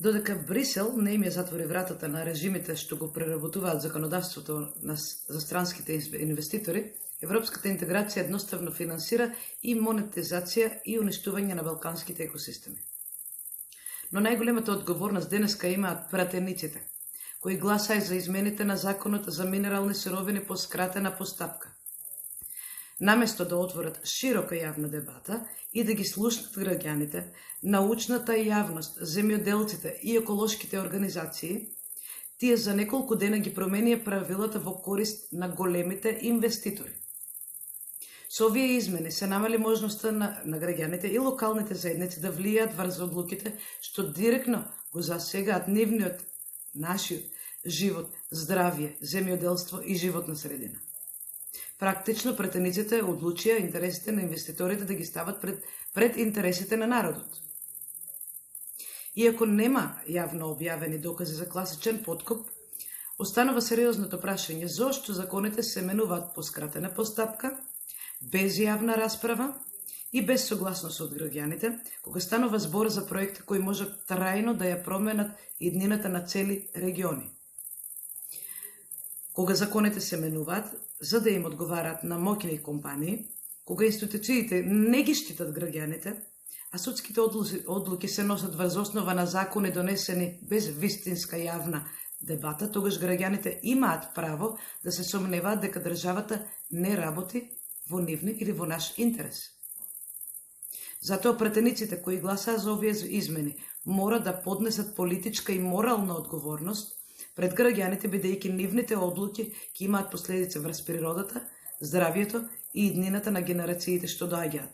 Додека Брисел не им ја затвори вратата на режимите што го преработуваат законодавството за странските инвеститори, европската интеграција едноставно финансира и монетизација и уништување на балканските екосистеми. Но најголемата одговорност денеска имаат пратениците, кои гласаат за измените на законот за минерални суровини по скратена постапка. Наместо да отворат широка јавна дебата и да ги слушнат граѓаните, научната јавност, земјоделците и еколошките организации, тие за неколку дена ги променија правилата во корист на големите инвеститори. Со овие измени се намали можноста на граѓаните и локалните заедници да влијаат врз одлуките што директно го засегаат нивниот, нашиот живот, здравје, земјоделство и животна средина. Практично претениците одлучија интересите на инвеститорите да ги стават пред интересите на народот. Иако нема јавно објавени докази за класичен подкуп, останува сериозното прашање зошто законите се менуваат по скратена постапка, без јавна расправа и без согласност од граѓаните, кога станува збор за проекти кои можат трајно да ја променат иднината на цели региони. Кога законите се менуваат за да им одговараат на моќни компании, кога институциите не ги штитат граѓаните, а судските одлуки се носат врз основа на закони донесени без вистинска јавна дебата, тогаш граѓаните имаат право да се сомневаат дека државата не работи во нивни или во наш интерес. Затоа претениците кои гласаа за овие измени мора да поднесат политичка и морална одговорност пред граѓаните, бидејќи нивните одлуки ќе имаат последици врз природата, здравјето и иднината на генерациите што доаѓаат.